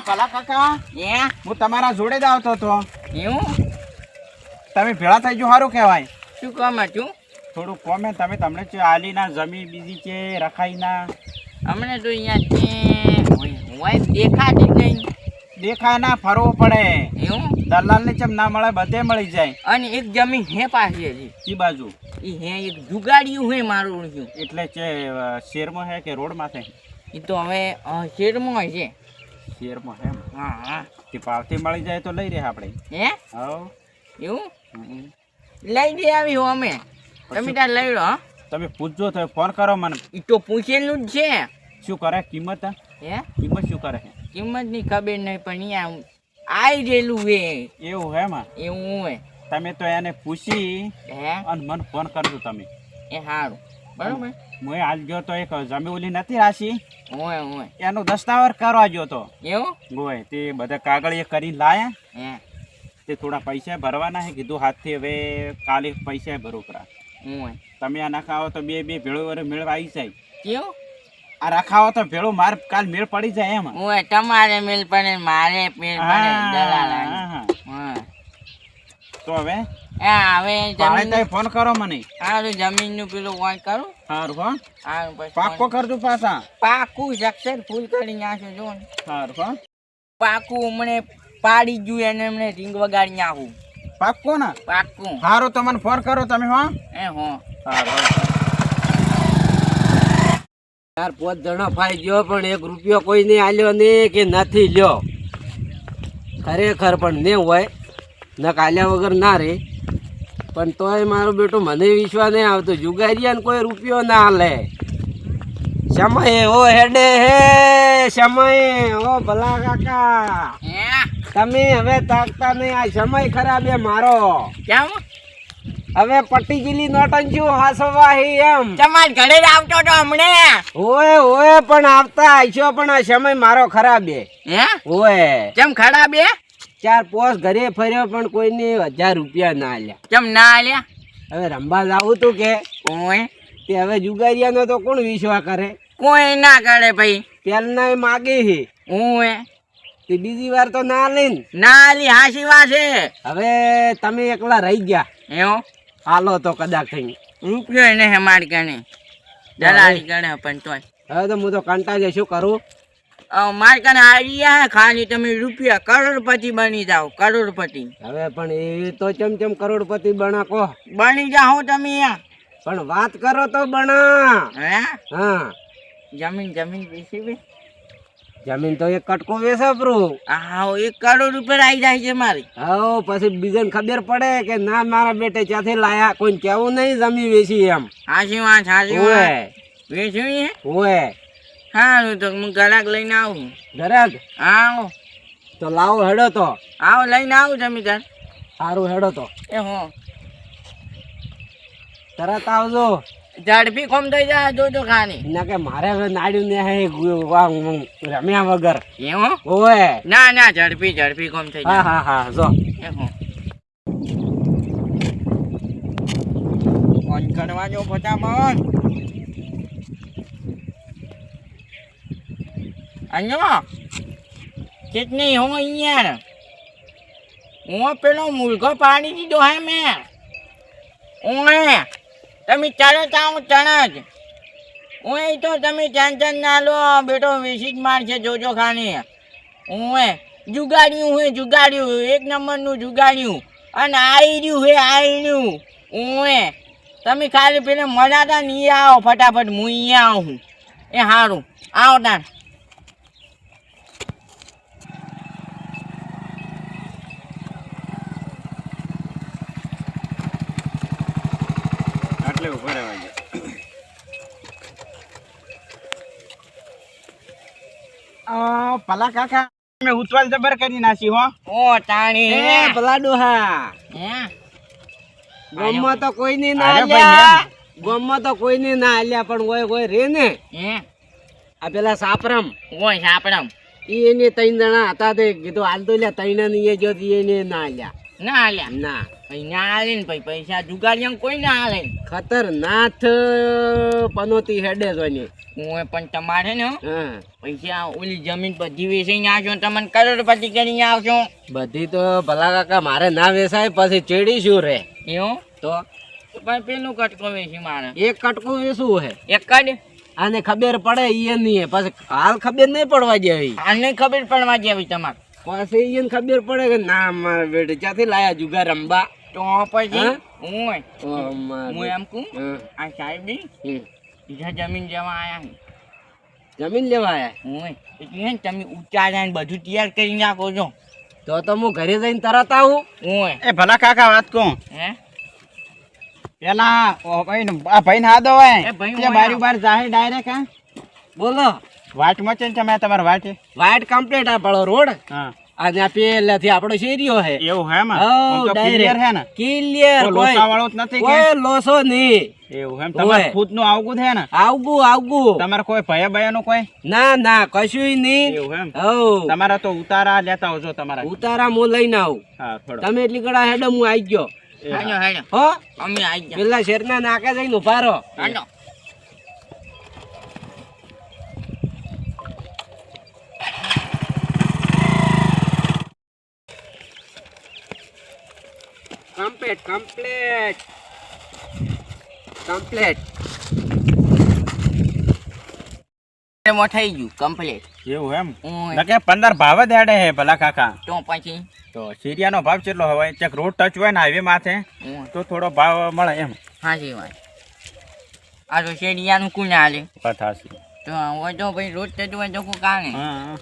ભલા કાકા હું તમારા જોડે જ આવતો હતો. એવું તમે ભેળા થઈ જો સારું કહેવાય. શું કામ હતું? થોડું કોમે તમે તમને છે આલીના જમીન બીજી છે રખાઈના અમને તો અહીંયા દેખાતી જ નહીં. દેખાય ના ફરવો પડે. એવું દલાલને ચમ ના મળે બધે મળી જાય. અને એક જમીન હે પાછી હજી ઈ બાજુ એ હે એક જુગાડિયું હે મારું ઓળખ્યું. એટલે છે શેરમાં હે કે રોડમાં છે? એ તો હવે શેરમાં છે. શેરમાં હે? હા હા કે પાવથી મળી જાય તો લઈ રહ્યા આપણે. હે હવ એવું લઈ દે આવી હો અમે. તમે ત્યાં લઈ લો. હા તમે પૂછજો તો ફોન કરો મને. એ તો પૂછેલું જ છે. શું કરે કિંમત? હે કિંમત શું કરે? કિંમતની ખબર નહીં પણ અહીંયા આવી ગયેલું હે. એવું હે માં? એવું હોય. તમે તો એને પૂછી હે અને મને ફોન કરજો તમે. એ સારું બરોબર. હું હાલ ગયો તો એક જમી ઓલી નથી રાશી હોય હોય એનો દસ્તાવેજ કરવા ગયો તો. એવું હોય તે બધા કાગળ એ કરીને લાયા. હે તે થોડા પૈસા ભરવાના હે કીધું હાથથી હવે કાલે પૈસા ભરવું પડા. હોય તમે આ નખાવો તો બે ભેળો વરે મેળ આવી જાય. કેવું આ રખાવો તો ભેળો માર કાલ મેળ પડી જાય એમ. હોય તમારે મેલ પડે મારે મેલ પડે દલાલ. હા તો હવે હવે જમીન ફોન કરો મને. સારું જમીન નું પેલું વાત કરું. સારું હો સારું પછી પાક્કો કરજો પાછા. પાકું સક્સેસ ફૂલ કરી નાખજો જો ને. સારું હો પાકું હમણે પાડી જ એને એમને રીંગ વગાડી નાખું. પાક્કો ને? પાકું. સારું તો મને ફોન કરો તમે. હો એ હો સારું. ચાર 5 જણા ફાઈ ગયો પણ 1 રૂપિયો કોઈ નહીં આલ્યો ને કે નથી લ્યો. ખરેખર પણ ને હોય ન કાલ્યા વગર ના રે. પણ તોય મારો બેટો મને વિશ્વાસ નહીં આવતો. જુગારિયાને કોઈ રૂપિયો ના હાલે. સમય ઓ હેડે હે સમય ઓ ભલા કાકા તમે હવે તાકતા નહીં. આ સમય ખરાબ એ મારો. કેમ હવે પટી ગયેલી નોટંકી હાસવાહી એમ. તમાર ઘરે જ આવતો તો હમણે. ઓય પણ આવતા આઈશો પણ આ સમય મારો ખરાબ હે. ઓય કેમ ખરાબ હે? 4-5 ઘરે ફર્યો પણ કોઈને 1000 રૂપિયા ના આલ્યા. કેમ ના આલ્યા? હવે રંબા જાવું તું કે ઓય તે હવે જુગારિયાનો તો કોણ વિશ્વાસ કરે? કોઈ ના કરે ભાઈ. પેલના એ માગે હે. ઓય તે બીજી વાર તો ના લઈને ના આલી હાસી વાત છે. હવે તમે એકલા રહી ગયા. એવું હાલો તો કદાચ થઈ રૂપિયો એને હે મારી ગણે દલાલી ગણે પણ તોય હવે તો હું તો કંટાળે શું કરું. મારી કને આઈડિયા હે ખાલી તમે રૂપિયા કરોડપતિ બની જાઓ. કરોડપતિ હવે પણ એ તો ચમ કરોડપતિ બના કહો. બની જાઓ તમે. પણ વાત કરો તો બના. હે હા જમીન બેસી બે. જમીન તો એક કટકો વેસપરું. હા 1 કરોડ રૂપિયા આવી જાય છે મારી. હા પછી બીજાને ખબર પડે કે ના મારા બેટે ક્યાંથી લાયા. કોઈ કેવું નહીં જમી વેચી એમ. હાસી વાત વેચવી હે. ઓય સારું તો હું ગ્રાહક લઈને આવું. ઘરાક આવો તો લાવો હેડો તો. આવો લઈને આવું જમીદાર. સારું હેડો તો. એ હો તરત આવજો. ઝડપી કોમ થઈ જાય જોજો ખાની. ના કે મારે હવે નાડ્યું ને રમ્યા વગર. એવું ઓય ના ઝડપી કોમ થઈ જાય. હા જો એ હો ફોન કરવા જો ફટાફટ. અહીંયા કેટલી હું અહીંયા હું પેલો મુલગો પાડી દીધો હે મેં. ઓય તમે તરત આવો તરત. ઓય તો તમે ટેન્શન ના લો બેટો વેચી જ મારશે જોજો ખાની. ઓય જુગાડ્યું 1 નંબરનું જુગાડ્યું. અને આયર્યું. ઓય તમે ખાલી પેલા મનાતા નહીં આવો ફટાફટ. હું અહીંયા આવું. એ સારું આવો તાર. આટલે ઉભા રહેવા ગયા. ભલા કાકા મેં ઉતવાલ જબર કરી નાખી. હો ઓ તાણી પેલા ડોહા હે ગોમમાં તો કોઈ ની ના આલ્યા. ગોમમાં તો કોઈ ની ના આલ્યા પણ કોઈ રે ને. હે આ પેલા સાપરમ ઓય સાપડમ એને 3 જણા હતા તે કીધું હાલ તો લ્યા 3 ને જો એને ના આલ્યા. ના આલ્યા ના પછી ના હાલે ને પછી પૈસા જુગાડીને કોઈ ના હાલે ને. ખતરનાક પનોતી હેડે જોઈને. હું પણ તમારે ને હા પૈસા ઓલી જમીન બધી વેચીને આવશો તમને કરોડપતિ કરીને આવશો. બધી તો ભલા કાકા મારે ના વેચાય પછી ચેડી શું રે એવું તો તો પણ પેલું કટકો વેચી મારે એક કટકું વેચવું હે એક જ આને ખબર પડે ઈ નહીં પછી હાલ ખબર નહીં પડવા દેવી આને ખબર પડવા જેવી તમારે પછી ઈને ખબર પડે કે ના મારા બેટે ક્યાંથી લાયા જુગાર રમવા તો પછી હા? હું ઓ મારા હું એમ કહું હા. આ સાહેબ હમ. બીજા જમીન જવા આયા જમીન લેવા આયા હું એટલે હે ને તમે ઉચ્ચાર્યા ને બધું તૈયાર કરી નાખો છો. તો હું ઘરે જઈને તરત આવું હું એ ભલા કાકા વાત કહું હે પેલા આ ભાઈ ના દો હોય એ ભાઈ તે બારી બાર જાહે ડાયરેક્ટ હા બોલો વાટ મચે ને તમે તમારે વાટે વાઇટ કમ્પ્લીટ આ પડો રોડ હા અને આ પેલેથી આપણો શેરીઓ હે એવું હે માં હઉ, આમ તો direct. clear હે ને ક્લિયર કોઈ લોસા વાળો જ નથી કે કોઈ લોસો નહીં એવું એમ તમારે ઓય. ખુદ નું આવગું છે ને આવગું તમારે કોઈ ભયા ભયા નું કોઈ ના ના કશું નહીં એવું એમ હઉ તમારા તો ઉતારા લેતા આવજો તમારા ઉતારા હું લઈને આવું હા થોડો તમે એટલી કડા હેડો હું આવી ગયો એ હા. હાલો હાલો હો અમે આવી ગયા પેલા શેરના નાકે જઈને ઉભા રહો હાલો કમ્પ્લીટ કમ્પ્લીટ કમ્પ્લીટ એમાં થઈ ગયું કમ્પ્લીટ એવું એમ ઓય. નકે 15 ભાવ જ હેડે હે ભલા કાકા તો પછી તો સીરિયાનો ભાવ કેટલો હોય ચેક રોડ ટચ હોય ને હાઈવે માથે ઓય. તો થોડો ભાવ મળે એમ હાચી વાત આ તો શેરિયાનું કોણ હાલે પથાસી તો હોય તો ભાઈ રોજ થતું હોય તો કોઈ કારણે હા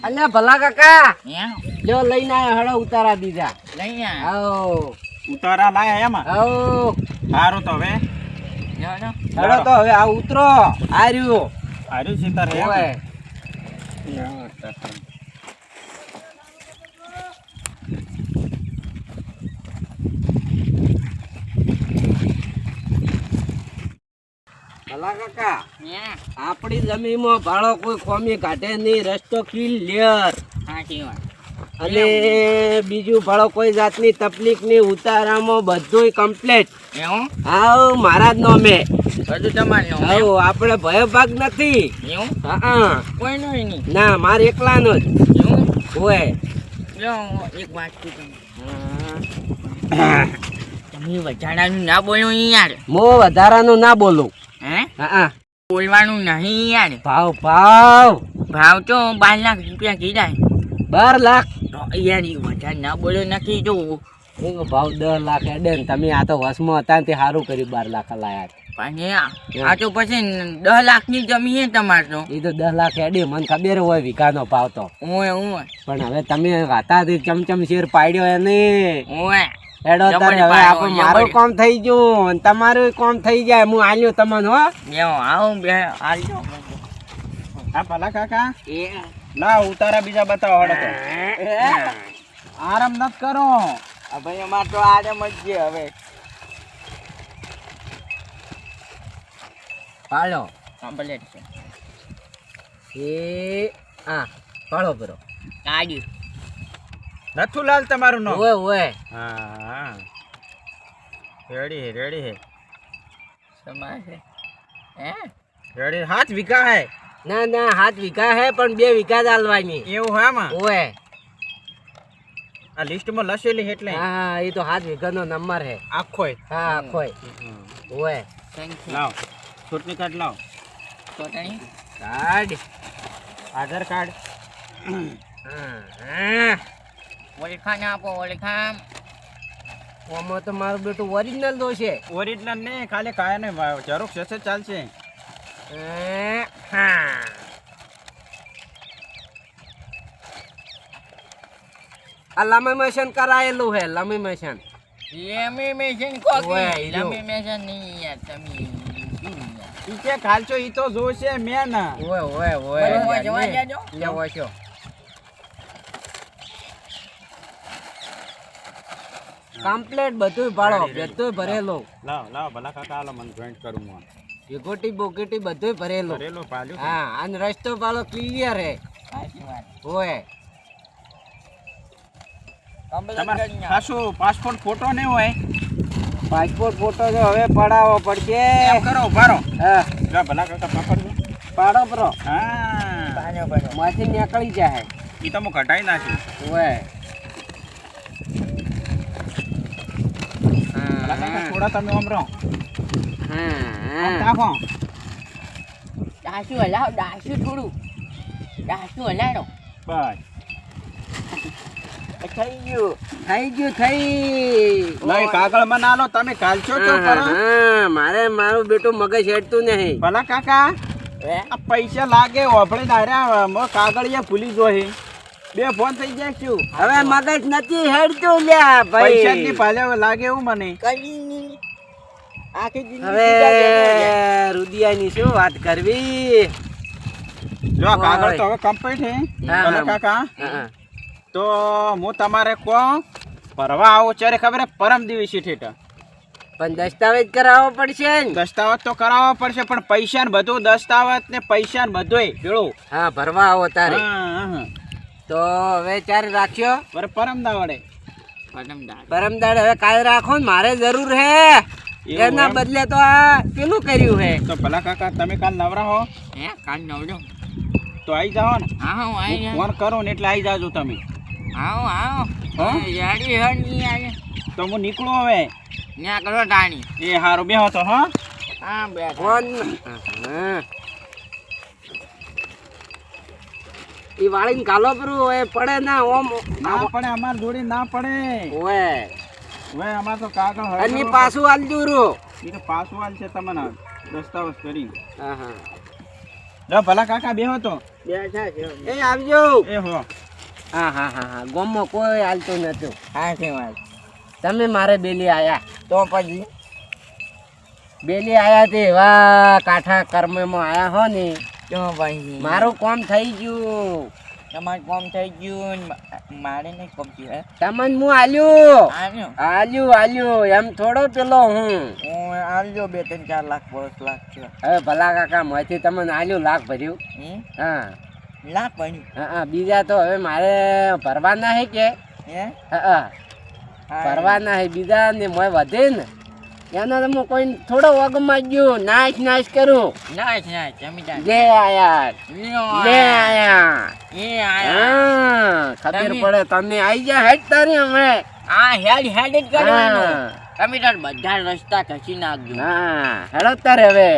અલ્યા ભલા કાકા હે લ્યો લઈને આવ્યો હેડો ઉતારા દીધા લઈ જા આવો ઉતારા લાયા એમાં આવો સારું તો હવે લો હેડો તો હવે આ ઉતરો આર્યું આર્યું સીતાર હે ઓય ભલા કાકા હે આપણી જમીનમાં ભાડો કોઈ ખોમી કાઢે નહીં રસ્તો ક્લિયર હાચી વાત અને બીજું ભાડો કોઈ જાતની તકલીફ નહીં ઉતારામાં બધુંય કમ્પ્લીટ એવું હાવ મારા જ નામે બધું તમારે હાવ આપણે ભય ભાગ નથી એવું હા કોઈનું નહીં ના મારે એકલાનો જ એવું હોય લો એક વાત કહું તમે વધારાનું ના બોલો યાર હું વધારાનું ના બોલું હે હા બોલવાનું નહીં યાર ભાવ ભાવ ભાવ તો 12 લાખ રૂપિયા કીધા 12 લાખ તો યાર એ વધારે ના બોલો નથી જો હું ભાવ 10 લાખ એડે ને તમે આ તો વસમાં હતા ને તે સારું કર્યું 12 લાખ લાયા પણ આ તો પછી 10 લાખની જમીન છે તમારે તો એ તો 10 લાખ એડી મને ખબર હોય વીઘાનો ભાવ તો ઓય ઓય પણ હવે તમે હતાથી ચમચમ શેર પાડ્યો એને ઓય એડો તારે હવે આપણે મારું કામ થઈ ગયું અને તમારું કામ થઈ જાય હું આલ્યો તમને હો બેહો આવું બે આલજો હા ભલા કાકા એ ના ઉતારા બીજા બતાવો હડો તો આરામ નત કરો આ ભાઈ અમાર તો આરામ જ છે હવે પાડો કમ્પ્લીટ છે એ હા પાડો બરો કાઢ્યું નથુલાલ તમારું નો ઓય ઓય હા રેડી હે તમારે હે રેડી 7 વીઘા હે ના ના 7 વીઘા હે પણ 2 વીઘા જ આલવાની એવું હે માં ઓય આ લિસ્ટમાં લખેલી એટલે હા એ તો 7 વીઘાનો નંબર હે આખોય હા આખોય ઓય લાવ ચૂંટણી કાર્ડ લાવ ચટણી કાર્ડ આધાર કાર્ડ હા ઓળખાણ આપો ઓળખાણ ઓમાં તો મારું બેટું ઓરિજિનલ દો છે ઓરિજિનલ ને ખાલી કાય ને ઝેરોક્ષ છે ચાલશે હા આ લેમિનેશન કરાયેલું હે લેમિનેશન લેમિનેશન ઓય, કોકી જો. લેમિનેશન નહીં યાર તમે શું યાર ઈ કે ખાલચો ઈ તો જોશે મેન ઓય ઓય બરોબર, ઓય જવા દેજો. લેવો છો કમ્પ્લીટ બધું ભાડો બધું ભરેલું લાવ ભલા કાકા આલો મને જોઈન્ટ કરું હું વિગોટી બોગેટી બધું ભરેલું કરેલો પાલ્યું હા અને રસ્તો ભાડો ક્લિયર હે સાચી વાત ઓય કમ્પ્લીટ તમારે કરી નાખ. ખાસું પાસપોર્ટ ફોટો નહીં હોય પાસપોર્ટ ફોટો તો હવે પડાવવો પડશે. એમ કરો ઉભારો હા જો ભલા કાકા પકડજો પાડો પ્રો હા પાડો, પાડો. માંથી નીકળી જાય. એ તો હું ઘટાઈ નાખ્યું ઓય ભલા કાકા થોડા તમે આમ રહો આમ હા તાકો ડાસુ હલાવ, ડાસુ થોડું. ડાસુ હલાડો. બસ થઈ ગયું. થઈ ગયું થઈ. નહીં કાગળ માં ના લો તમે કાલશો તો કરો હા મારે મારું બેટું મગજ હેડતું નહીં. ભલા કાકા હે? આ પૈસા લાગે ઓફળે દાર્યા કાગળિયા ભૂલી જોઈ બે ફોન થઈ જાય શું હવે મગજ નથી હેડતું લ્યા પૈસા ની ભાઈ. ભાલે લાગે એવું મને કઈ નહીં. આખી જિંદગી હવે બીજા જગ્યાએ. રુદિયાની શું વાત કરવી. જો આ કાગળ તો હવે કમ્પ્લીટ હે હા, ભલા હા. કાકા હા, તો હું તમારે કો ભરવા આવો ત્યારે ખબર હે પરમ દિવસે ઠેઠ પણ દસ્તાવેજ કરાવવો પડશે ને. દસ્તાવેજ તો કરાવવો પડશે પણ પૈસા ને બધું દસ્તાવેજ ને પૈસા ને બધુંય ભેળું હા ભરવા આવો તારે. હા, હા. તો હવે ચાર રાખ્યો. પર પરમ દાવડે પરમદાર. પરમદાડ હવે કાલ રાખો ને મારે જરૂર હે. એવું એના એમ? બદલે તો આ પેલું કર્યું હે. તો ભલા કાકા તમે કાલ નવરા હો હે? કાલ નવડો. તો આવી જાઓ ને આવો, આઈ જા. ફોન કરો ને એટલે આવી જાજો તમે આવો, આવો. હા? યાડી હળ નહીં આવે. તો હું નીકળું હવે ન્યા કરો ટાણી. એ હારું બેહો તો હા હા, બેઠા. ફોન હા. ઈ વાળીને કાલો પરું હવે પડે ના ઓમ ના પડે અમાર જોડે ના પડે ઓય હવે અમાર તો કાગળ હવે અને પાછું આલજો રો. એ તો પાછું હાલ છે તમને દસ્તાવેજ કરી હા હા જો ભલા કાકા બેહો તો બેઠા છે. એ આવજો. એ હો હા હા હા હા ગોમમાં કોઈ હાલતું નતું. હા, છે વાત. તમે મારે બેલી આયા. તો પછી બેલી આયા તે એવા કાઠા કર્મમાં આયા હો ને તો પછી મારું કામ થઈ ગયું. તમારું કામ થઈ ગયું ને મારે નહીં કામ થયું. હે? તમને હું આલ્યું આવ્યો. આલ્યું આલ્યું એમ થોડો પેલો હું. હું આવજો 2-3-4 લાખ 5 લાખ છે. હવે ભલા કાકા મોંથી તમને આલ્યું લાખ ભર્યું. હમ? હા લાખ પડ્યું. હા હા બીજા તો હવે મારે ભરવાના હે કે હે? હા હા ભરવાના હે બીજા ને મોય વધે ને એનો તો હું કોઈ થોડો વગમાં ગયો નાશ નાશ કરું. Nice, nice. જમીદાર. લે આયા લ્યો લે આયા. આયા એ આયા. હા ખબર તમે- પડે તમને આઈ જા હેડ તારી અમે. આ હેડ હેડ જ કરવાનું. હા તમે તાર બધા રસ્તા ખસી નાખજો. હા હેડો તારે હવે.